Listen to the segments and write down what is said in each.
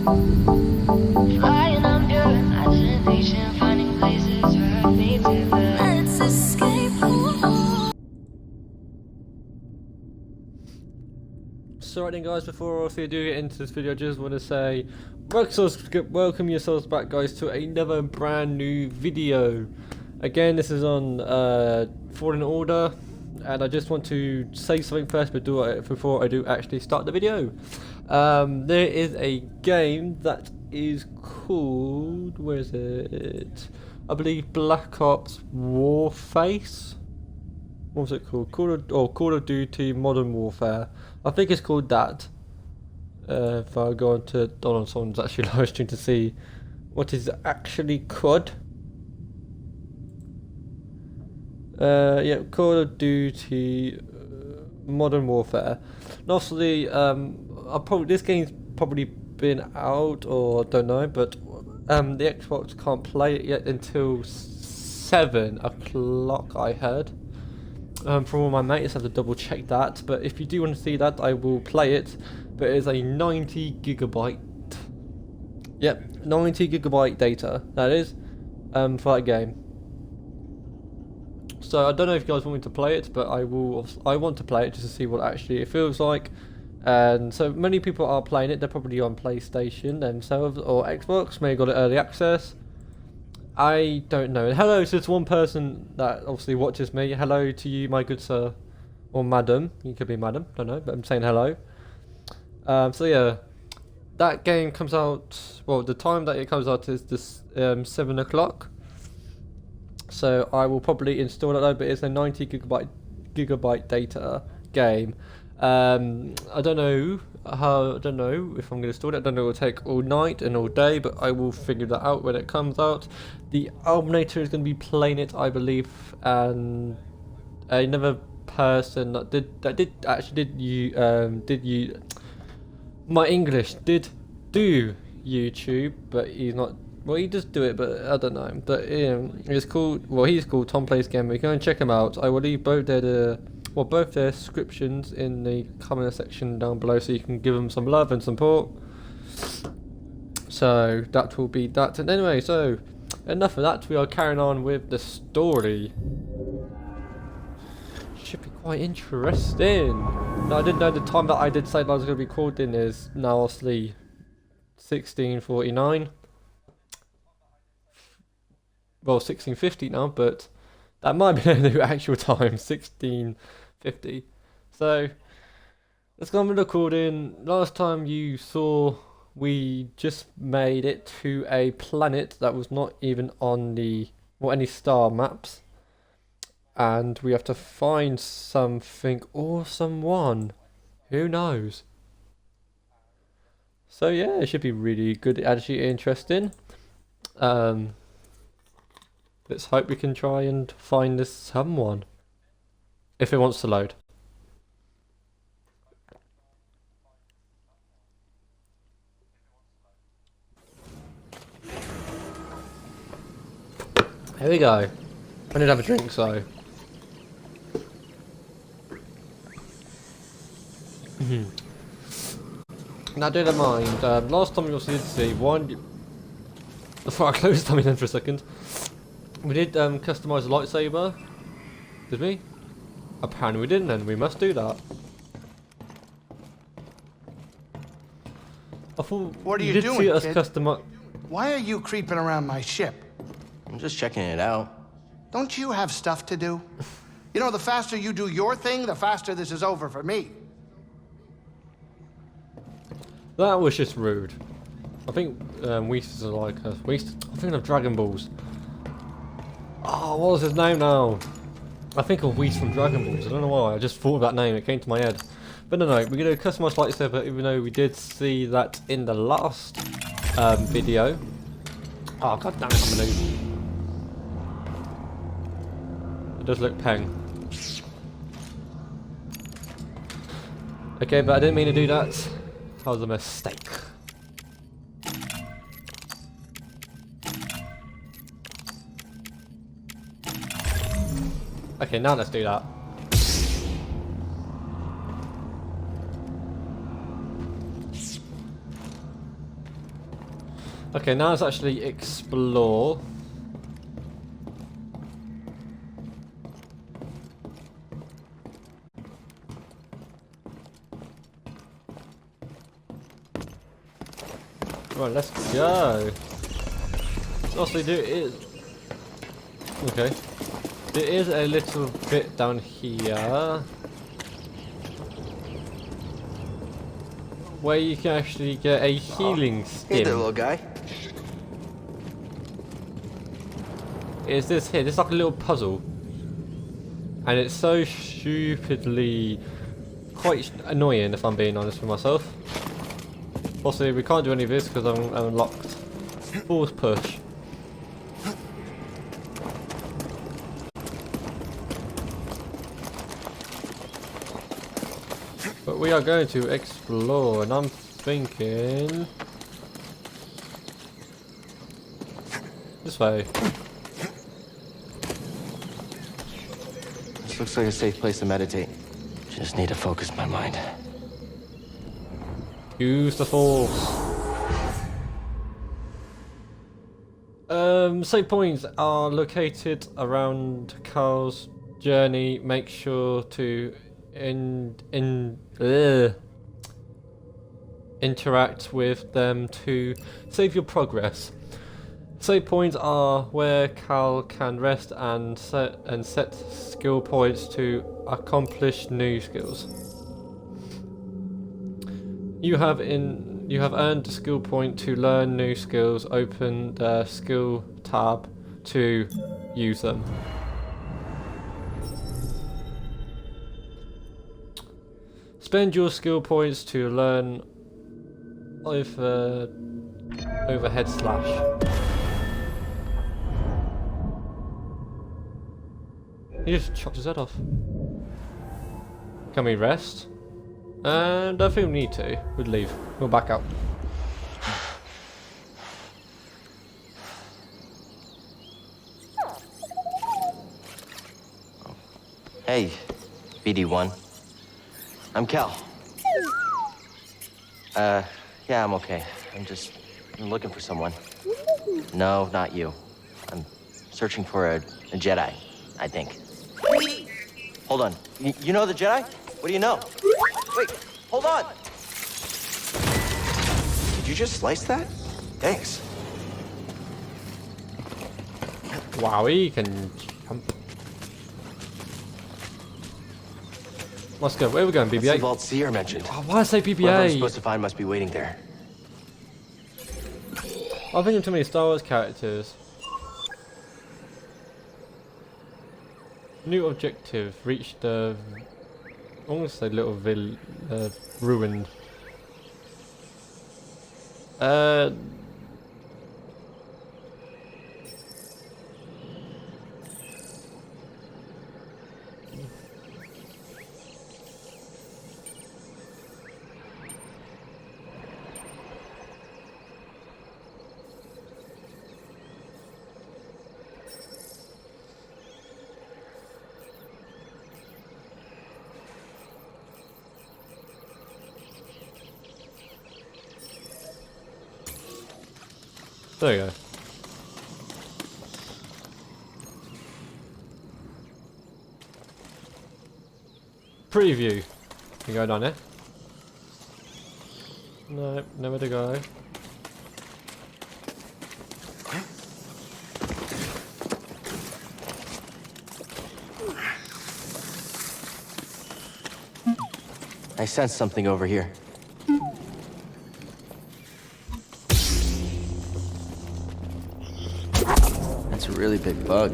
Flying on pure imagination, finding places where I need to live. Let's escape. So right then guys, before I do get into this video, I just want to say welcome yourselves back guys to another brand new video. Again, this is on Fallen Order, and I just want to say something first before I do actually start the video. There is a game that is called, where is it? I believe Black Ops Warface. What was it called? Call of Duty Modern Warfare. I think it's called that. If I go on to someone's actually live stream to see what is actually COD. Yeah, Call of Duty Modern Warfare. And obviously, this game's probably been out, or I don't know, but the Xbox can't play it yet until 7 o'clock, I heard. From all my mates, I have to double check that. But if you do want to see that, I will play it. But it is a 90 gigabyte. Yep, 90 gigabyte data. That is for that game. So I don't know if you guys want me to play it, but I want to play it just to see what actually it feels like. And so many people are playing it. They're probably on PlayStation themselves or Xbox. Maybe got it early access. I don't know. Hello to this one person that obviously watches me. Hello to you, my good sir, or madam. You could be madam. Don't know, but I'm saying hello. So yeah, that game comes out. Well, the time that it comes out is this 7 o'clock. So I will probably install it though, but it's a 90 gigabyte data game. I don't know if I'm going to install it. I don't know if it will take all night and all day, but I will figure that out when it comes out. The Alminator is going to be playing it, I believe, and another person that my English did do YouTube, but he's not. Well, he does do it, but I don't know. But it's called. Well, he's called Tom Plays Gamer. Go and check him out. I will leave both their descriptions in the comment section down below, so you can give them some love and support. So that will be that. And anyway, so enough of that. We are carrying on with the story. Should be quite interesting. Now, I didn't know the time that I did say that I was going to be recording is now obviously 16:49. Well, 16:50 now, but that might be the actual time, 16:50. So let's go on with recording. Last time you saw, we just made it to a planet that was not even on any star maps, and we have to find something or someone. Who knows? So yeah, it should be really good, actually interesting. Let's hope we can try and find this someone. If it wants to load. Here we go. I need to have a drink, so. Now, do not mind. Last time we also did see one. Before I close the in for a second. We did customize the lightsaber. Did we? Apparently we didn't, and we must do that. I thought what are you you did doing, see us kid? customize. Why are you creeping around my ship? I'm just checking it out. Don't you have stuff to do? You know, the faster you do your thing, the faster this is over for me. That was just rude. I think Weasters are like us. I'm thinking of Dragon Balls. Oh, what was his name now? I think of Whis from Dragon Balls. I don't know why. I just thought of that name. It came to my head. But no, we're going to customize lightsaber, even though we did see that in the last video. Oh, god damn it, I'm a noob. It does look peng. Okay, but I didn't mean to do that. That was a mistake. Okay, now let's do that. Okay, now let's actually explore. Right, let's go. Also, there is. Okay. There is a little bit down here where you can actually get a healing stim. Hey there, little guy. Is this here? This is like a little puzzle, and it's so stupidly quite annoying, if I'm being honest with myself. Also, we can't do any of this because I'm unlocked. Force push. But we are going to explore, and I'm thinking this way. This looks like a safe place to meditate. Just need to focus my mind. Use the force. Save points are located around Carl's journey. Make sure to interact with them to save your progress. Save points are where Cal can rest and set skill points to accomplish new skills. You have earned a skill point to learn new skills. Open the skill tab to use them. Spend your skill points to learn overhead slash. He just chopped his head off. Can we rest? And I think we need to. We'd leave. We'll back out. Hey, BD1. I'm Cal. Yeah, I'm okay. I'm looking for someone. No, not you. I'm searching for a Jedi, I think. Hold on. You know the Jedi? What do you know? Wait, hold on! Did you just slice that? Thanks. Wow, he can jump. Let's go. Where are we going, That's the BB-8? Vault Seer mentioned. Oh, why did I say Whatever I'm BB-8? supposed to find must be waiting there. I'm thinking too many Star Wars characters. New objective. Reach the... I want to say little ruined. There you go. Preview. You go down there? No, nowhere to go. I sense something over here. That's a really big bug.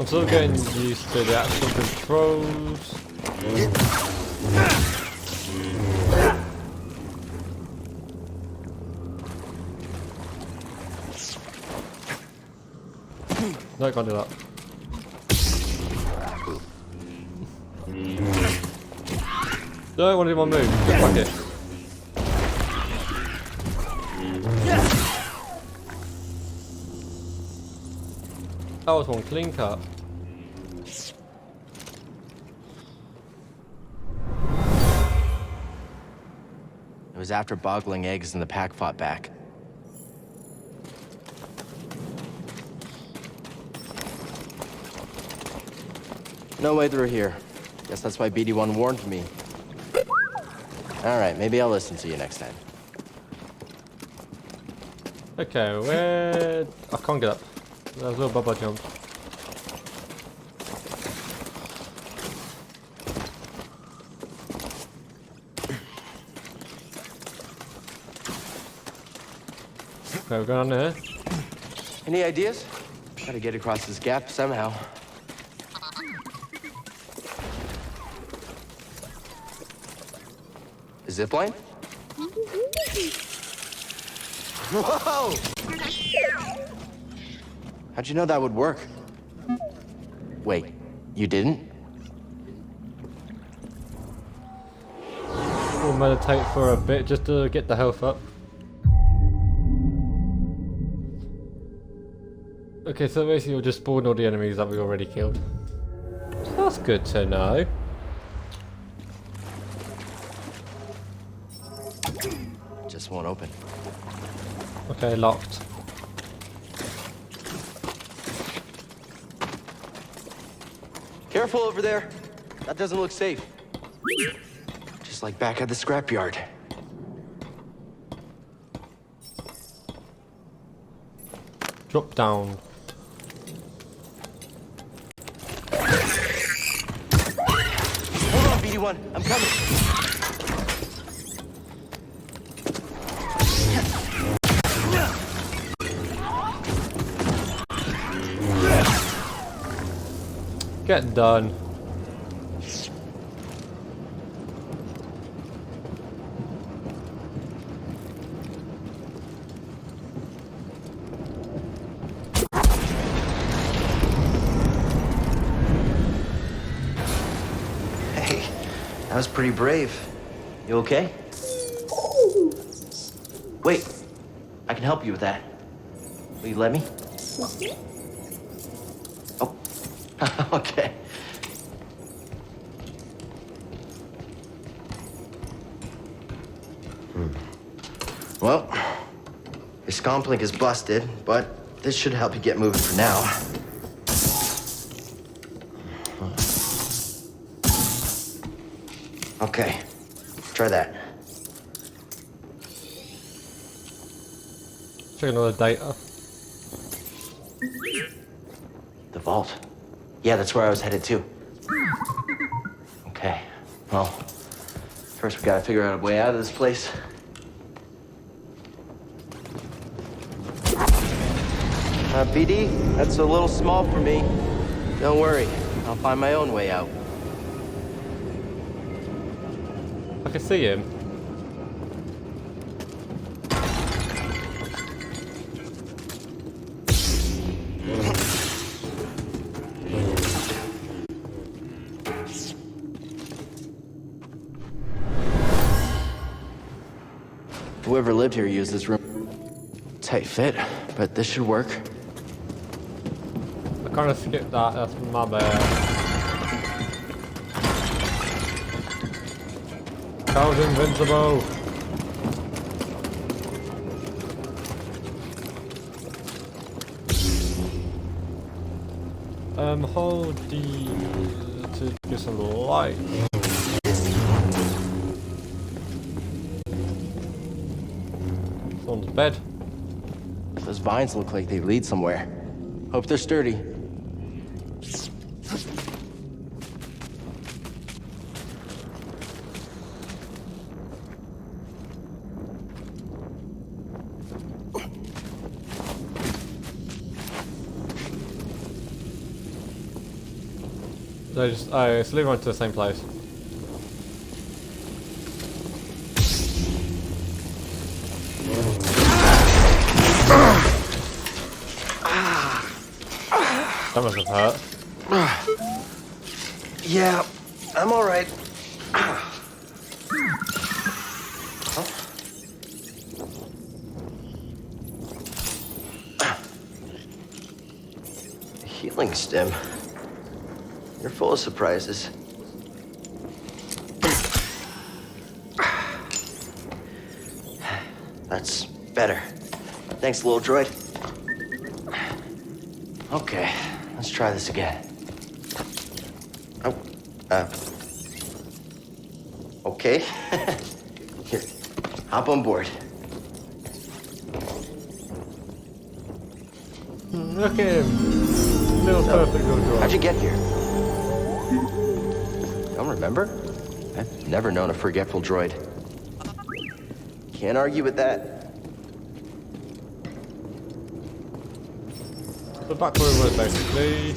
I'm still getting used to the actual controls. No, I can't do that. Don't want to do my move. Just fuck it. That was one clean cut. was after boggling eggs and the pack fought back. No way through here. Guess that's why BD-1 warned me. All right, maybe I'll listen to you next time. Okay, where... I can't get up. There's a little bubble jump. Okay, we're going on here. Any ideas? Gotta get across this gap somehow. A zip line? Whoa! How'd you know that would work? Wait, you didn't? We'll meditate for a bit just to get the health up. Okay, so basically we'll just spawn all the enemies that we already killed. That's good to know. Just won't open. Okay, locked. Careful over there. That doesn't look safe. Just like back at the scrapyard. Drop down. Hold on, BD-1. I'm coming. Get done. Hey, that was pretty brave. You okay? Wait, I can help you with that. Will you let me? Oh, okay. Well, your scomp link is busted, but this should help you get moving for now. Okay, try that. Checking all the data. The vault. Yeah, that's where I was headed to. Okay, well, first we gotta figure out a way out of this place. BD, that's a little small for me. Don't worry, I'll find my own way out. I can see him. Whoever lived here used this room. Tight fit, but this should work. I kind of skipped that, that's my bad. Cow's invincible! Hold D to get some light. Someone's bed. Those vines look like they lead somewhere. Hope they're sturdy. They just, oh, so they went to the same place. That must have hurt. Yeah, I'm all right. A healing stem. You're full of surprises. That's better. Thanks, little droid. Okay, let's try this again. Oh, okay. Here, hop on board. Look at him. Little perfect little droid. How'd you get here? Don't remember? I've never known a forgetful droid. Can't argue with that. So back where we were basically.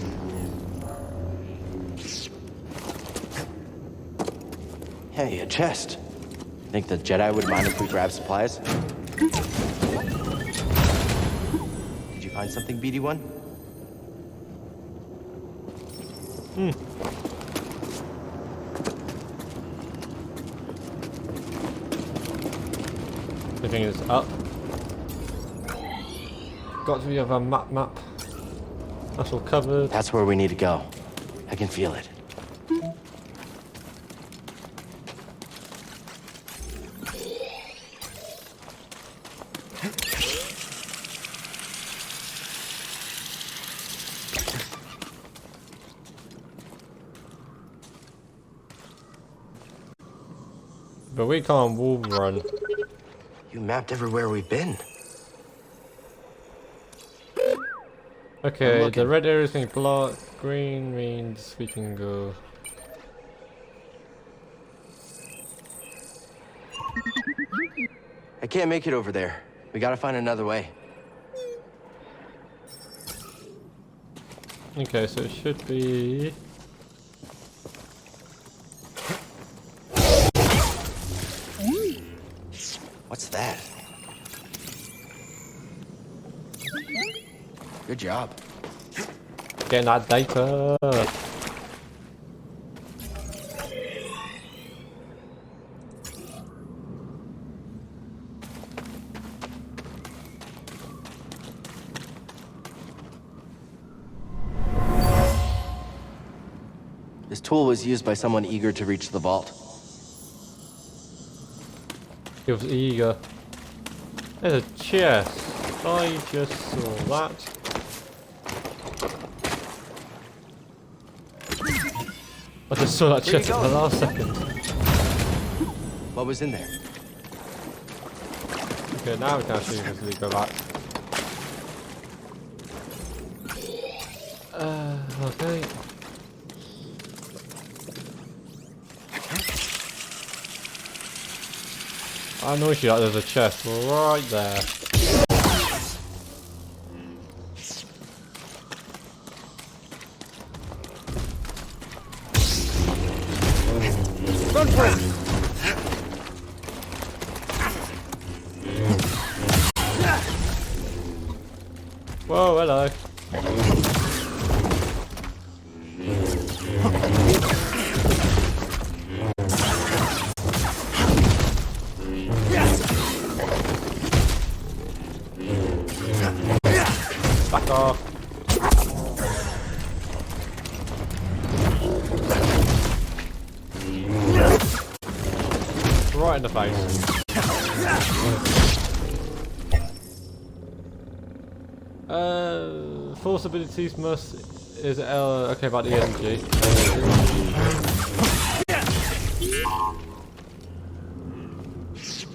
Hey, a chest. Think the Jedi would mind if we grab supplies? Did you find something, BD-1? The thing is up. Got to have a map. That's all covered. That's where we need to go. I can feel it. But we can't wall run. You mapped everywhere we've been. Okay, the red area is being blocked. Green means we can go. I can't make it over there. We gotta find another way. Okay, so it should be. What's that? Good job. Getting that data. This tool was used by someone eager to reach the vault. He was eager. There's a chest. I just saw that. I just saw that Where you chest at the going? last second. What was in there? Okay, now we can actually easily go back. Okay. I know she like there's a chest right there. Run for it! Whoa, hello. Back off. Right in the face. Force abilities must is L. Okay, about the energy.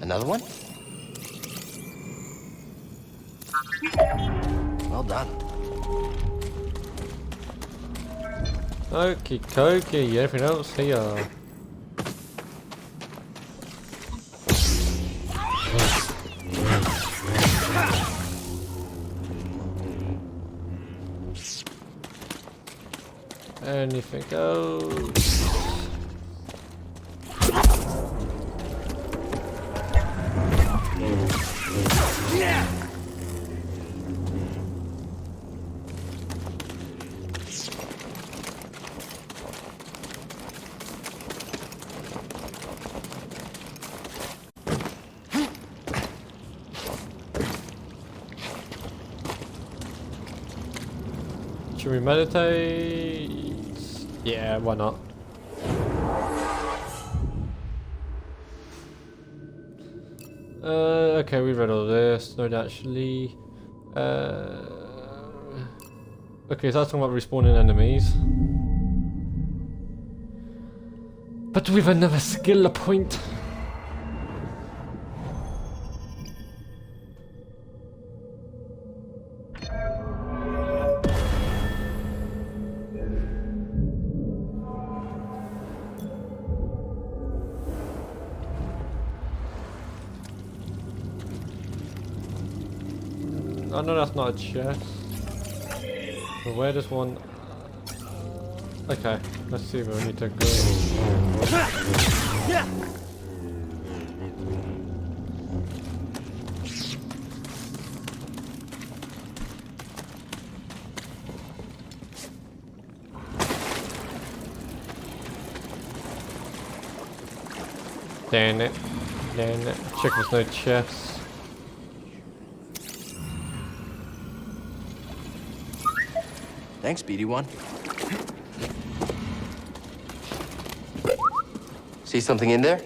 Another one? Well done. Okie dokie, anything else here? Anything else? Should we meditate? Yeah, why not? Okay, we read all this. No, actually. Okay, so that's talking about respawning enemies. But we've another skill point. Oh no, that's not a chest. But where does one... Okay, let's see where we need to go. Damn it. Damn it. Check there's no chests. Thanks, BD1. See something in there?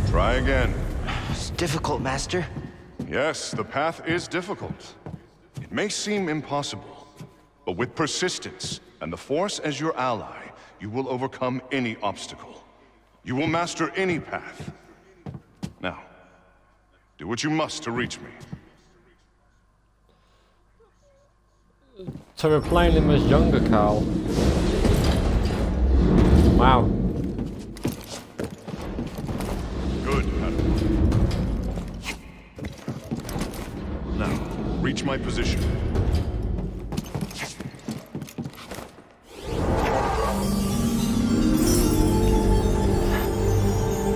Try again. It's difficult, Master. Yes, the path is difficult. It may seem impossible, but with persistence and the Force as your ally, you will overcome any obstacle. You will master any path. Now, do what you must to reach me. So we're playing him as younger Cal. Wow. Good, Padawan. Now, reach my position.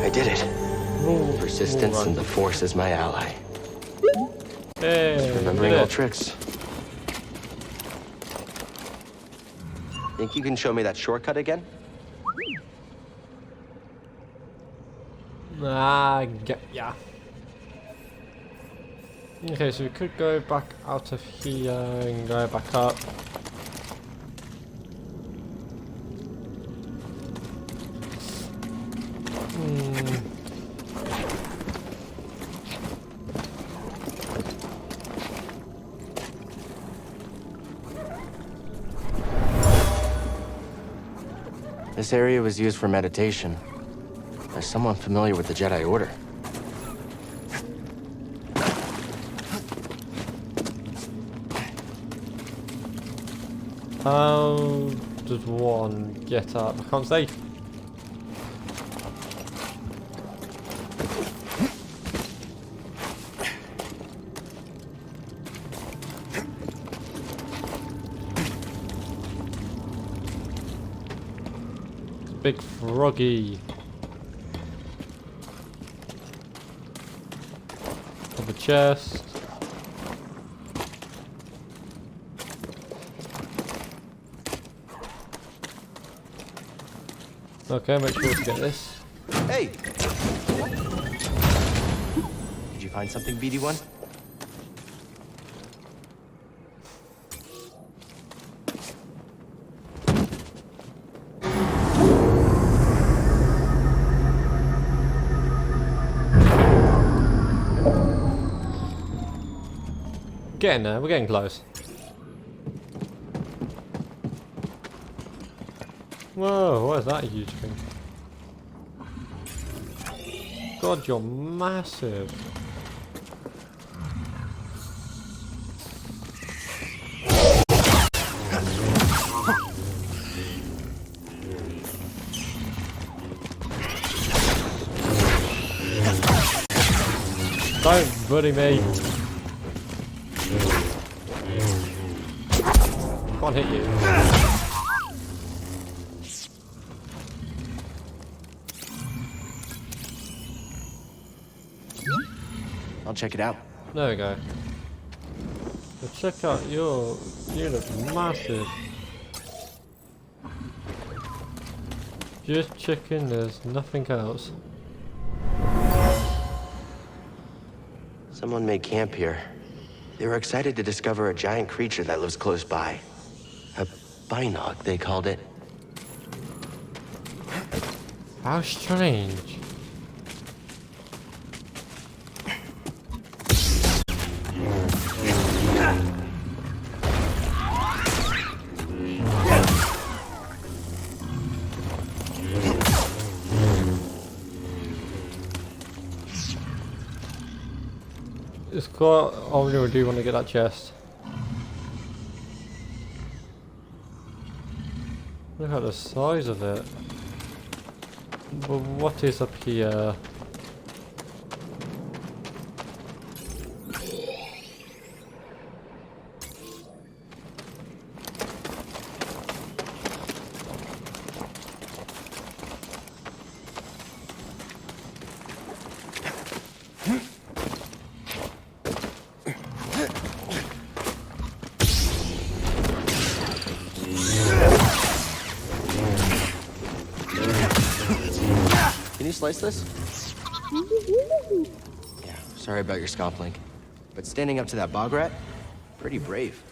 I did it. Ooh, Persistence ooh, and the Force as my ally. Hey, Remembering did all it. tricks. Think you can show me that shortcut again? Ah, get ya. Okay, so we could go back out of here and go back up. This area was used for meditation. There's someone familiar with the Jedi Order. How does one get up? I can't say. Big froggy. Of a chest. Okay, make sure to get this. Hey! Did you find something, BD1? Getting there, we're getting close. Whoa, what is that huge thing? God, you're massive. Don't bully me. Can't hit you. I'll check it out. There we go. But check out your unit, massive. Just checking, there's nothing else. Someone made camp here. They were excited to discover a giant creature that lives close by. A binog, they called it. How strange. It's quite. I really do want to get that chest. Look at the size of it. But what is up here? Can you slice this? Yeah, sorry about your scomp link. But standing up to that bog rat, pretty brave.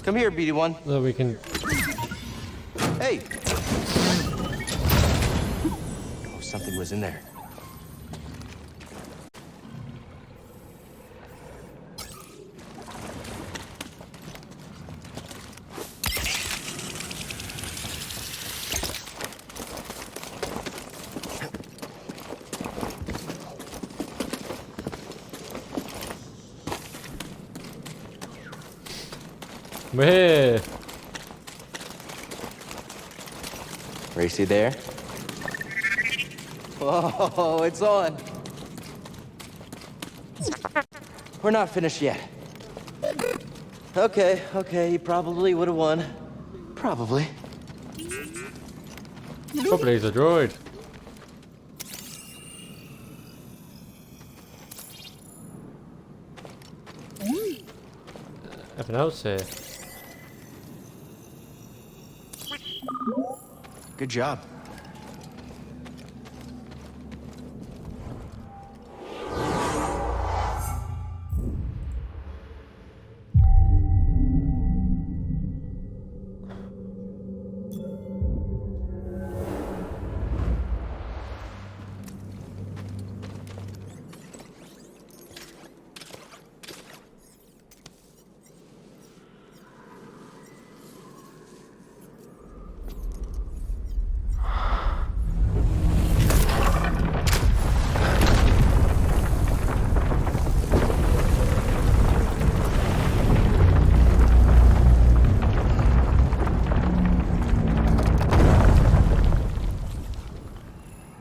Come here, BD1. So we can. Hey! Oh, something was in there. We're here. Racy there? Whoa, it's on. We're not finished yet. Okay, you probably would have won. Probably. Probably is a droid. Anything else here? Good job.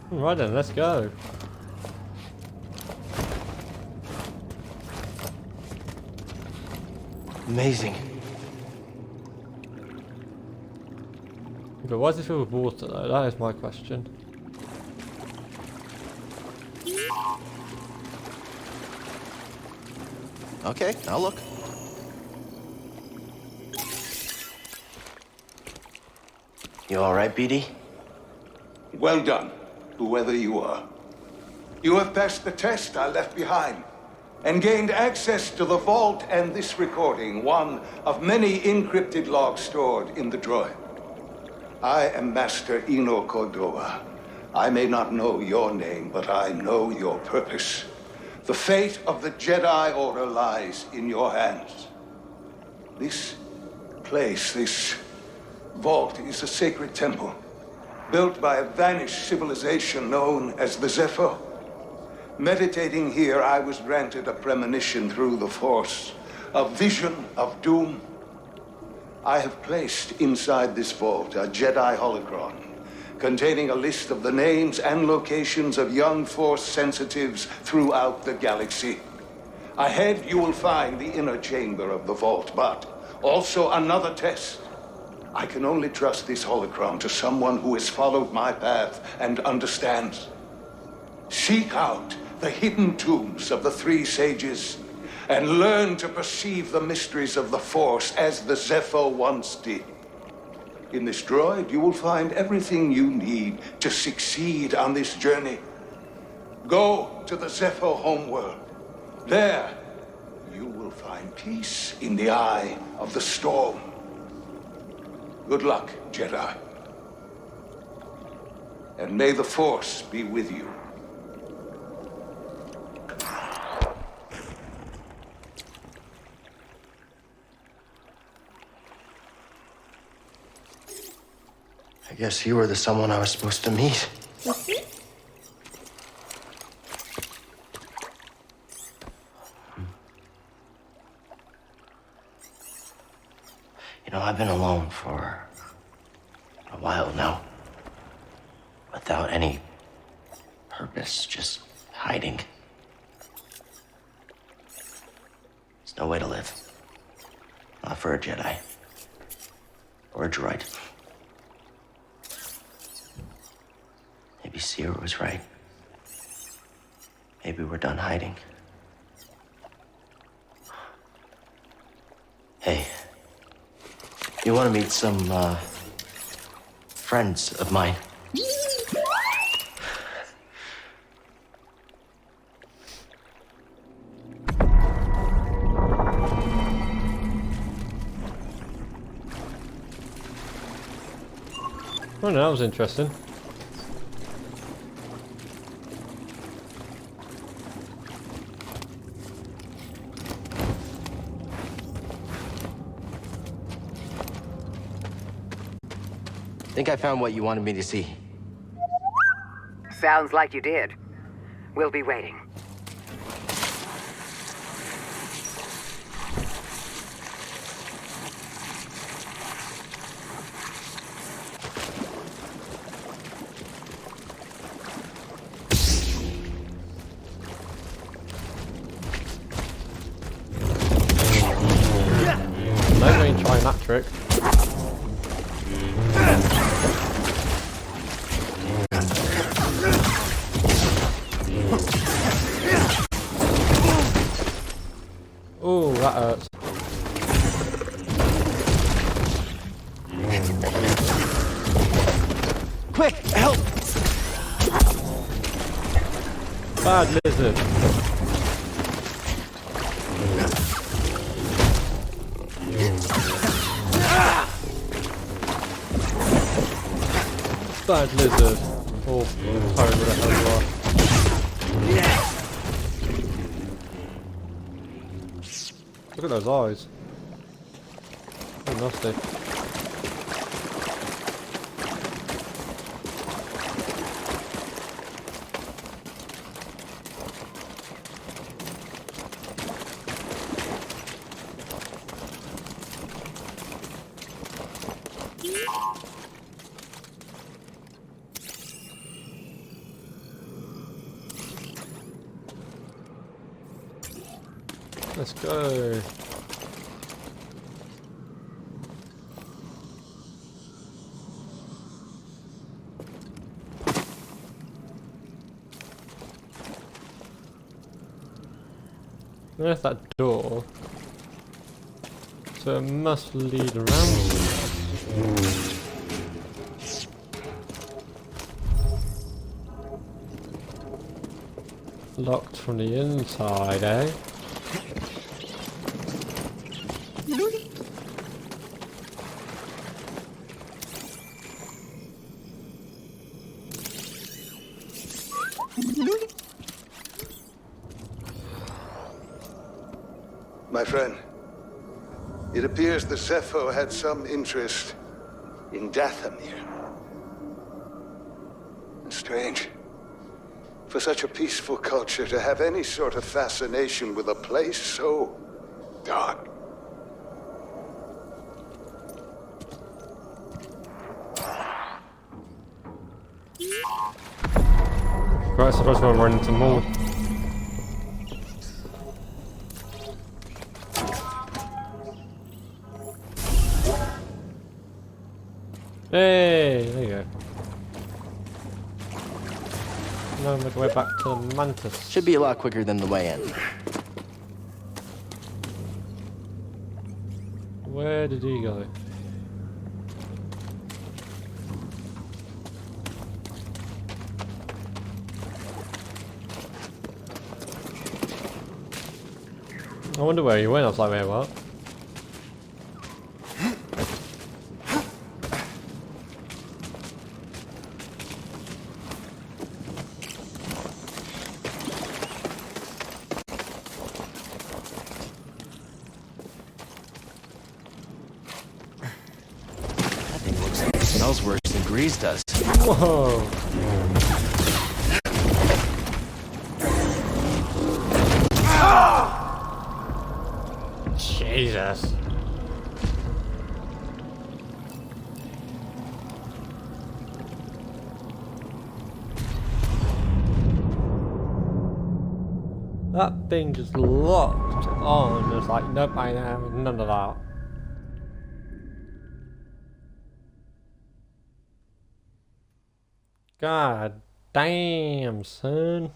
Right then, let's go. Amazing. But why does it fill with water though? That is my question. Okay, I'll look. You all right, BD? Well done, whoever you are. You have passed the test I left behind and gained access to the vault and this recording, one of many encrypted logs stored in the droid. I am Master Eno Cordova. I may not know your name, but I know your purpose. The fate of the Jedi Order lies in your hands. This place, this vault, is a sacred temple, built by a vanished civilization known as the Zephyr. Meditating here, I was granted a premonition through the Force, a vision of doom. I have placed inside this vault a Jedi holocron containing a list of the names and locations of young Force sensitives throughout the galaxy. Ahead, you will find the inner chamber of the vault, but also another test. I can only trust this holocron to someone who has followed my path and understands. Seek out the hidden tombs of the three sages. and learn to perceive the mysteries of the Force as the Zepho once did. In this droid, you will find everything you need to succeed on this journey. Go to the Zepho homeworld. There, you will find peace in the eye of the storm. Good luck, Jedi. And may the Force be with you. I guess you were the someone I was supposed to meet. You know, I've been alone for a while now. Without any purpose, just hiding. There's no way to live. Not for a Jedi. Or a droid. Maybe Seer was right. Maybe we're done hiding. Hey, you want to meet some, friends of mine? Oh no, that was interesting. Think I found what you wanted me to see. Sounds like you did. We'll be waiting. No way in trying that trick. Oh, that hurts. Quick, help! Bad lizard. Bad lizard. Oh, sorry, where the hell you are. Look at those eyes. So nasty. Let's go. There's that door. So it must lead around. Locked from the inside, eh? My friend, it appears the Zepho had some interest in Dathomir. Strange. For such a peaceful culture to have any sort of fascination with a place so dark. Right, I suppose we'll run into more. Hey, there you go. Now I'm going back to the Mantis. Should be a lot quicker than the way in. Where did he go? I wonder where he went. I was like, wait, what? That thing looks like it smells worse than Grease does. Whoa! Jesus. That thing just locked on. It's like, nope, I have none of that. God damn, son.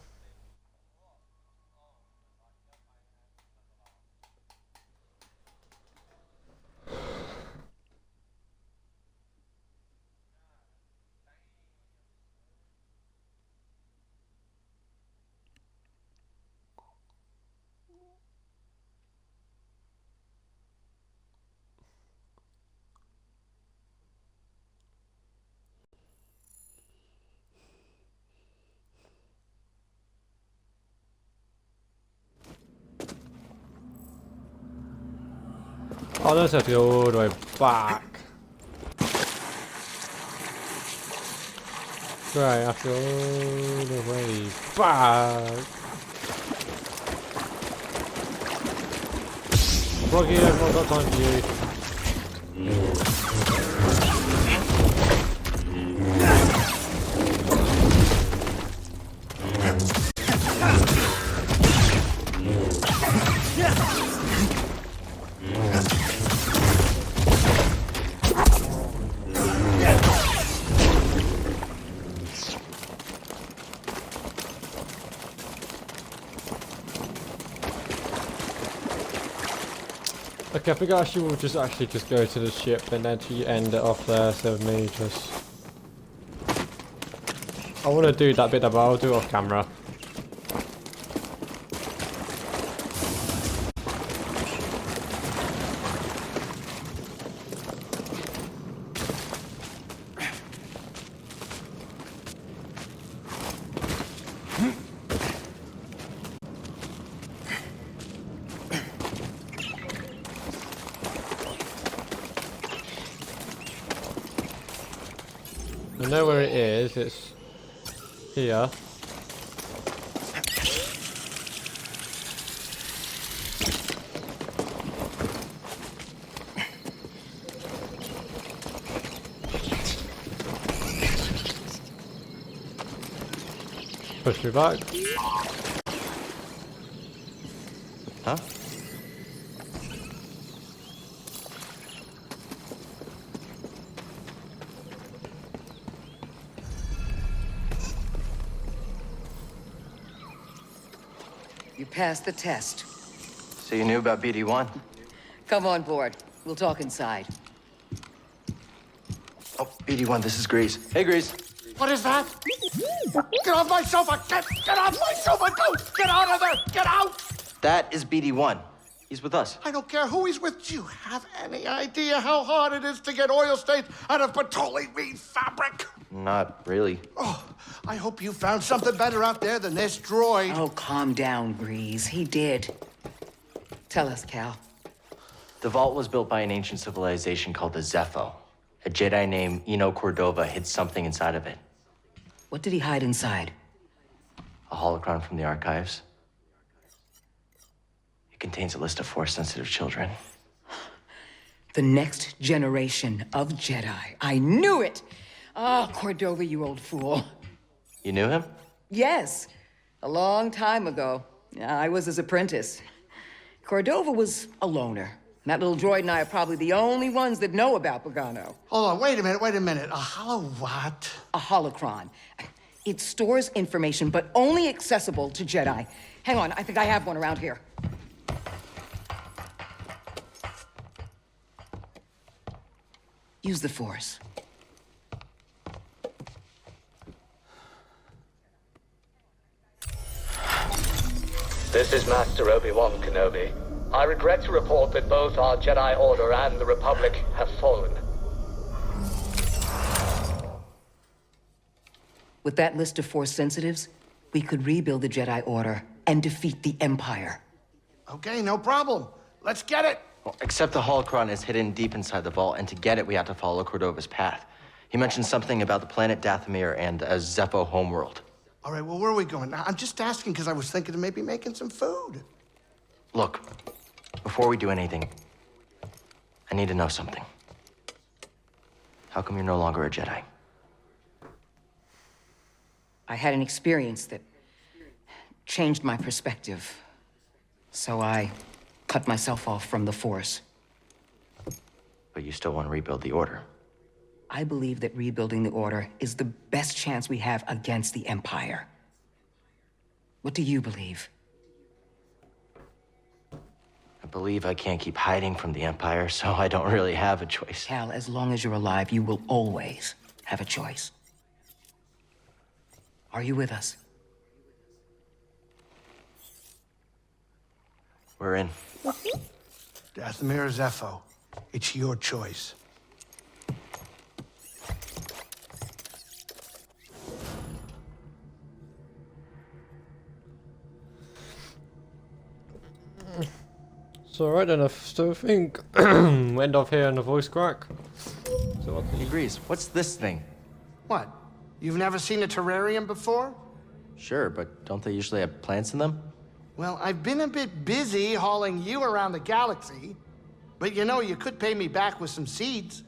Oh, this has to go all the way back. Right, I have to go all the way back. Rocky, everyone's got time for you. Okay, I think I should just go to the ship and actually end it off there instead of me just... I want to do that bit, but I'll do it off camera. I know where it is, it's here. Push me back. Huh? You passed the test. So you knew about BD-1? Come on board. We'll talk inside. Oh, BD-1, this is Grease. Hey, Grease. What is that? Get off my sofa! Get off my sofa! Go! Get out of there! Get out! That is BD-1. He's with us. I don't care who he's with. Do you have any idea how hard it is to get oil stains out of petroleum fabric? Not really. Oh, I hope you found something better out there than this droid. Oh, calm down, Grease. He did. Tell us, Cal. The vault was built by an ancient civilization called the Zepho. A Jedi named Eno Cordova hid something inside of it. What did he hide inside? A holocron from the archives. It contains a list of Force-sensitive children. The next generation of Jedi. I knew it! Ah, Cordova, you old fool. You knew him? Yes, a long time ago. I was his apprentice. Cordova was a loner. That little droid and I are probably the only ones that know about Pagano. Hold on, wait a minute. A hollow what? A holocron. It stores information, but only accessible to Jedi. Hang on, I think I have one around here. Use the Force. This is Master Obi-Wan Kenobi. I regret to report that both our Jedi Order and the Republic have fallen. With that list of Force sensitives, we could rebuild the Jedi Order and defeat the Empire. Okay, no problem. Let's get it. Well, except the holocron is hidden deep inside the vault, and to get it, we have to follow Cordova's path. He mentioned something about the planet Dathomir and a Zepho homeworld. All right, well, where are we going? I'm just asking because I was thinking of maybe making some food. Look, before we do anything, I need to know something. How come you're no longer a Jedi? I had an experience that changed my perspective. So I cut myself off from the Force. But you still want to rebuild the Order. I believe that rebuilding the Order is the best chance we have against the Empire. What do you believe? I believe I can't keep hiding from the Empire, so I don't really have a choice. Cal, as long as you're alive, you will always have a choice. Are you with us? We're in. Dathomir or Zepho, it's your choice. So alright then, I still think end off here in a voice crack. So what He agrees. What's this thing? What? You've never seen a terrarium before? Sure, but don't they usually have plants in them? Well, I've been a bit busy hauling you around the galaxy. But you know, you could pay me back with some seeds.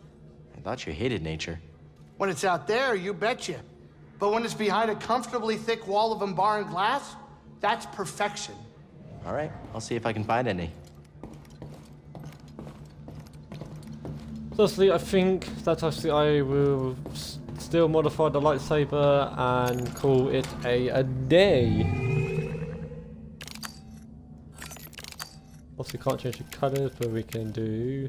I thought you hated nature. When it's out there, you betcha. But when it's behind a comfortably thick wall of embarring glass, that's perfection. All right, I'll see if I can find any. Firstly, I think that actually I will still modify the lightsaber and call it a day. Obviously can't change the colours, but we can do...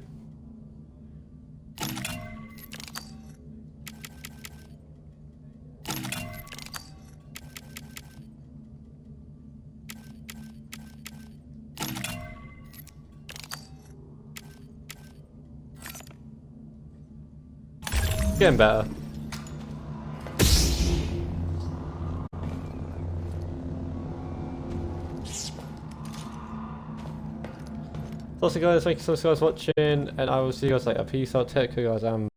Getting better. So guys, thank you so much for watching, and I will see you guys later. Peace out, take care guys,